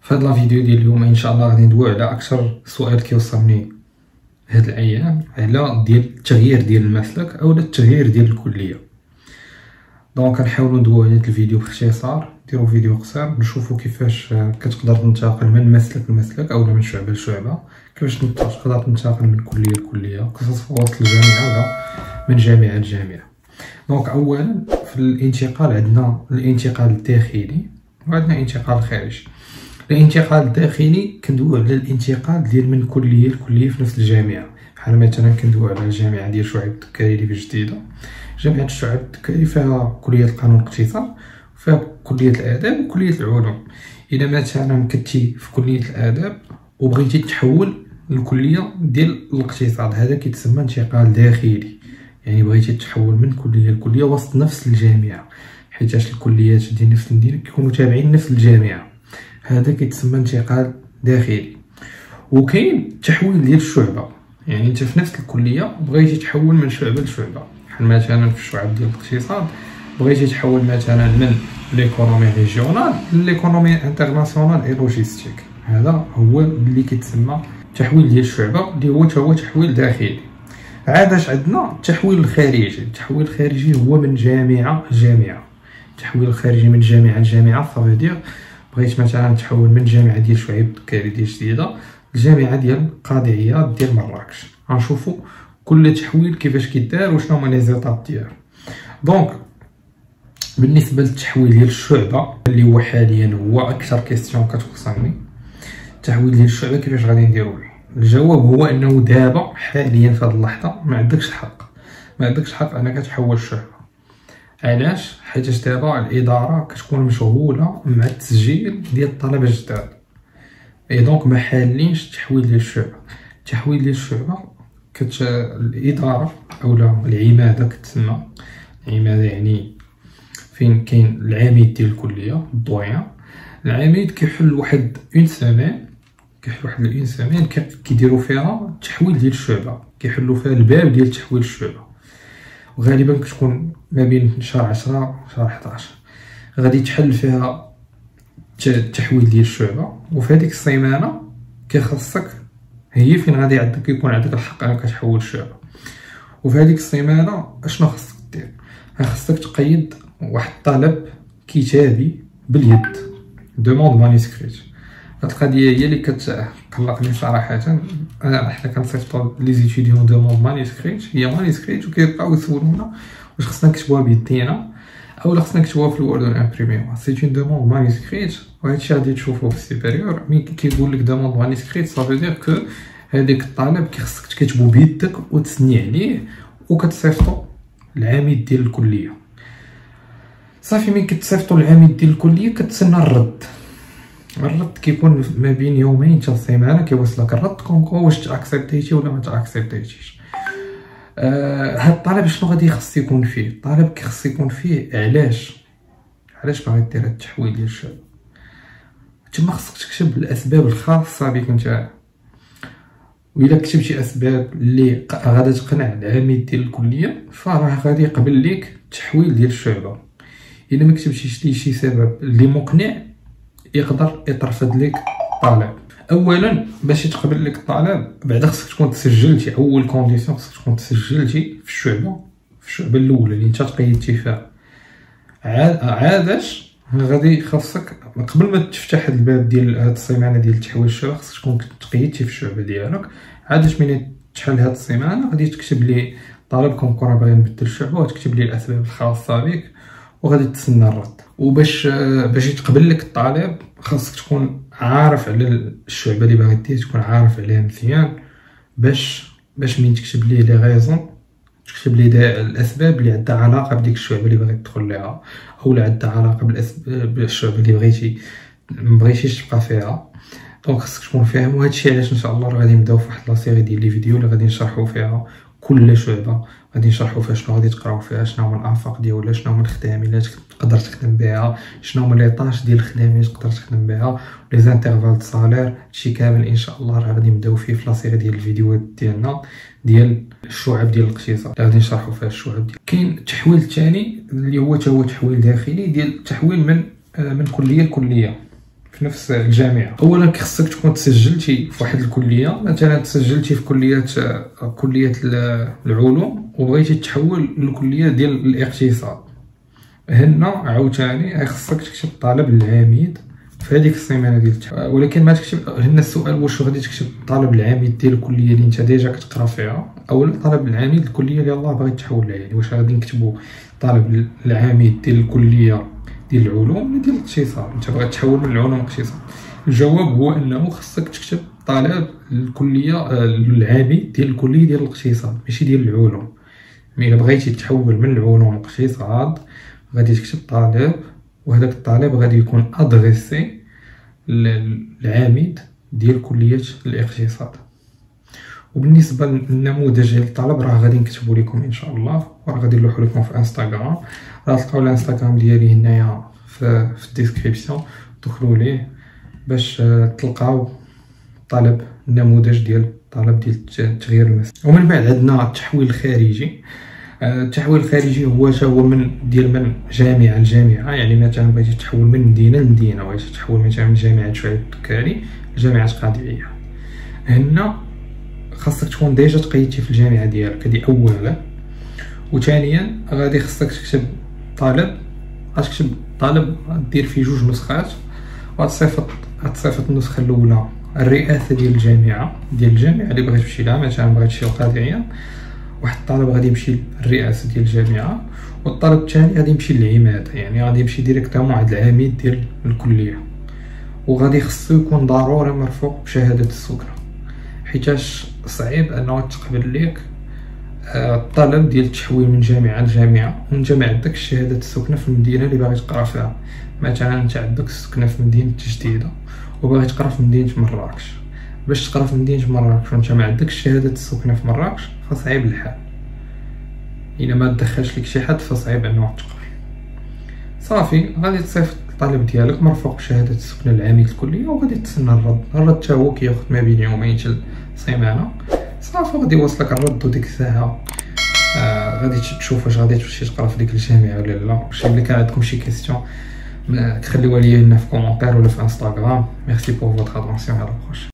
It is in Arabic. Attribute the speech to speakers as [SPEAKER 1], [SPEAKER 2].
[SPEAKER 1] في هاد لا فيديو ديال اليوم ان شاء الله غادي ندوي على اكثر سؤال كيوصلني هاد الايام على التغيير ديال المسلك او التغيير ديال الكليه. دونك غنحاولوا ندويو على هاد الفيديو باختصار، نديرو فيديو قصير نشوفوا كيفاش كتقدر تنتقل من مسلك لمسلك او من شعبه لشعبه، كيفاش تقدر تنتقل من كليه لكليه، قصص في وسط الجامعه ولا من جامعه لجامعه. دونك اولا في الانتقال عندنا الانتقال الداخلي وعندنا الانتقال الخارجي. الانتقال الداخلي كندويو على الانتقال ديال من كليه لكليه في نفس الجامعه، بحال مثلا كندويو على الجامعه ديال شعيب الدكاري اللي في جديده. جامعه شعيب الدكاري فيها كليه القانون والاقتصاد وفيها كليه الاداب وكليه العلوم. اذا مثلا كنتي في كليه الاداب وبغيتي تحول للكليه ديال الاقتصاد، هذا كيتسمى انتقال داخلي، يعني بغيتي تحول من كليه لكليه وسط نفس الجامعه، حيتاش الكليات ديال نفس المدينه كيكونوا تابعين نفس الجامعه، هذا كيتسمى انتقال داخلي. وكاين التحويل ديال الشعبه، يعني انت في نفس الكليه بغيتي تحول من شعبه لشعبه، بحال مثلا في الشعب ديال الاقتصاد بغيتي تحول مثلا من ليكونومي ريجيونال ليكونومي انترناسيونال اي لوجيستيك، هذا هو اللي كيتسمى التحويل ديال الشعبه اللي هو تحويل داخلي. عادش عندنا التحويل الخارجي. التحويل الخارجي هو من جامعه لجامعه. التحويل الخارجي من جامعه لجامعه صافي دير بغيت مثلا تحول من جامعه ديال شعيب الدكاري ديال جديده لجامعه ديال القاضي عياض ديال مراكش. غنشوفوا كل تحويل كيفاش كيدار وشنو هما لي زيتاب ديالو. دونك بالنسبه للتحويل ديال الشعبه اللي هو حاليا هو اكثر كيستيون كتوصلني، التحويل ديال الشعبه كيفاش غادي نديرو؟ الجواب هو انه دابا حاليا في هذه اللحظه ما عندكش الحق انك تحول الشعبه. علاش؟ حيت دابا الاداره كتكون مشغوله مع التسجيل ديال الطلبه الجداد، اي دونك ما حالينش التحويل ديال الشعبه. التحويل ديال الشعبه الاداره اولا العماده كتسمى العماده، يعني فين كاين العميد ديال الكليه الدويان. العميد كيحل واحد اون سيمين كيديروا فيها التحويل ديال الشعبه، كيحلوا فيها الباب ديال تحويل الشعبه، وغالبا كتكون ما بين شهر 10 شهر 11 غادي تحل فيها التحويل ديال الشعبه. وفي هذيك السيمانه كيخصك هي فين غادي يكون عندك الحق انك تحول الشعبه. وفي هذيك السيمانه اشنو خصك دير؟ خصك تقيد واحد الطلب كتابي باليد، دوموند مانيسكريت. هاد القضيه هي اللي كتقلقني صراحه. حنا كنصيفطوا لي زيتيديون دوموند مانيسكريت، هي مانيسكريت وكيبقاو يسولونا واش خصنا نكتبوها بيدينا او خصنا نكتبوها في الوورد ونامبريميوها. سي اون دوموند مانيسكريت، وهادشي غادي تشوفوه في السوبيريور ملي كيقول لك دوموند مانيسكريت صافي دير كو هذاك الطلب كيخصك تكتبو بيدك وتسني عليه وكتصيفطو للعميد ديال الكليه. صافي ملي كتصيفطو للعميد ديال الكليه كتسنى الرد كيكون ما بين يومين حتى سيمانه كيوصلك الرد كونكو واش تاكسبتيتي ولا ما تاكسبتيتيش. هاد الطلب شنو غادي يخص يكون فيه؟ الطلب كيخص يكون فيه علاش باغي دير هاد التحويل ديال الشعب. تما خصك تكتب الاسباب الخاصه بك انت، وإلا كتبتي اسباب اللي غادا تقنع العميد ديال الكليه فراه غادي يقبل لك التحويل ديال الشعبه. الا ما كتبتيش ليه شي سبب اللي مقنع يقدر يترفض لك الطلب. اولا باش يتقبل لك الطلب بعدا خصك تكون تسجلتي، اول كونديسيون خصك تكون تسجلتي في الشعبه الاولى اللي انت تقيدتي فيها. عاداش غادي خاصك قبل ما تفتح الباب ديال هاد السيمانه ديال تحويل الشعبه خصك تكون تقيدتي في الشعبه ديالك. عاداش ملي تحل هاد السيمانه غادي تكتب لي طلبكم كره باغي نبدل الشعبه وتكتب لي الاسباب الخاصه بك وغادي تسنى الرد. وباش يتقبل لك الطلب خاصك تكون عارف على الشعبه اللي باغي دير، تكون عارف عليها مزيان باش من تكتب ليه لي غيزون تكتب ليه الاسباب اللي عندها علاقه بديك الشعبه اللي باغي تدخل ليها او عندها علاقه بالشعبه اللي مبغيتيش تبقى فيها. دونك خاصك تكون فاهم. وهذا الشيء علاش ان شاء الله غادي نبداو في واحد لا سيري ديال لي فيديو اللي غادي نشرحوا فيها كل شعبه، غادي نشرحوا فيها شنو غادي تقراو فيها، شنو هما الافاق ديالها، شنو هما الخدام اللي تقدر تخدم بها، شنو هما لي طاش ديال الخدام اللي تقدر تخدم بها، لي زانترفال صالير. هادشي كامل ان شاء الله غادي نبداو فيه في لا سيري ديال الفيديوهات ديالنا ديال الشعب ديال الاقتصاد، غادي نشرحوا فيها الشعب ديال. كاين التحويل الثاني اللي هو تحويل داخلي ديال التحويل من كليه لكليه. في نفس الجامعه. اولا خصك تكون تسجلتي في واحد الكليه، مثلا تسجلتي في كليه العلوم وبغيتي تحول للكليه ديال الاقتصاد، هنا عاوتاني خصك تكتب طلب العميد في هذيك السيمانه ديال ولكن ما تكتب هنا السؤال واش غادي تكتب طلب العميد ديال الكليه اللي انت ديجا كتقرا فيها، او طلب العميد الكليه اللي يلاه باغي تحول لها. يعني واش غادي نكتبوا طلب العميد ديال الكليه ديال العلوم ولا ديال الاقتصاد، انت باغي تحول من العلوم للاقتصاد؟ الجواب هو انه خصك تكتب طلب الكليه العميد ديال الكليه ديال الاقتصاد ماشي ديال العلوم. ملي بغيتي تحول من العلوم للاقتصاد غادي تكتب طالب، وهذاك الطالب غادي يكون ادريسي للعميد ديال كليه الاقتصاد. وبالنسبه للنموذج ديال الطلب راه غادي نكتبو لكم ان شاء الله، وراه غادي نلوحو لكم في انستغرام، راه تلقاو الانستغرام ديالي هنايا في الديسكريبسيون، دخلوا ليه باش تلقاو طلب النموذج ديال الطلب ديال تغيير المسار. ومن بعد عندنا التحويل الخارجي. التحويل الخارجي هو من جامعه لجامعه، يعني مثلا بغيتي تحول من مدينه لمدينه، بغيتي تحول مثلا من جامعه شعيب الدكاري لجامعه قادريه، هنا خاصك تكون ديجا تقيدتي في الجامعه ديالك، هذه اولا. وثانيا غادي خاصك تكتب طالب، غتكتب طالب دير فيه جوج نسخات، وغتصيفط النسخه الاولى الرئاسه ديال الجامعه اللي بغيتي تمشي لها، مثلا بغيتي تمشي للقادريه، واحد الطالب غادي يمشي للرئاسه ديال الجامعه، والطالب الثاني غادي يمشي للعماده، يعني غادي يمشي ديريكتومون عند العميد ديال الكليه. وغادي خصو يكون ضروري مرفوق بشهاده السكنه، حيتاش صعيب انه تقبل ليك الطلب ديال التحويل من جامعه لجامعه وانت ما عندكش شهاده السكنه في المدينه اللي باغي تقرا فيها. مثلا انت عندك السكنه في مدينه جديده وباغي تقرا في مدينه مراكش، باش تقرا في مدينه مراكش وانت ما عندكش شهاده السكنه في مراكش فصعيب الحال، الا ما دخلش لك شي حد فصعيب انه تقبل. صافي غادي تصيفط الطالب ديالك مرفوق بشهاده السكنه للعميد الكليه، وغادي تسنى الرد حتى هو كياخذ ما بين يومين حتى سيمانه. صافي غادي يوصلك الرد، وديك الساعه غادي تشوف واش غادي تمشي تقرا في ديك الجامعه ولا لا. واش الا كان عندكم شي كيسيون تخليوها لي هنا في كومونتير ولا في انستغرام. ميرسي بور فوتر اتونسيون، على لا بروشين.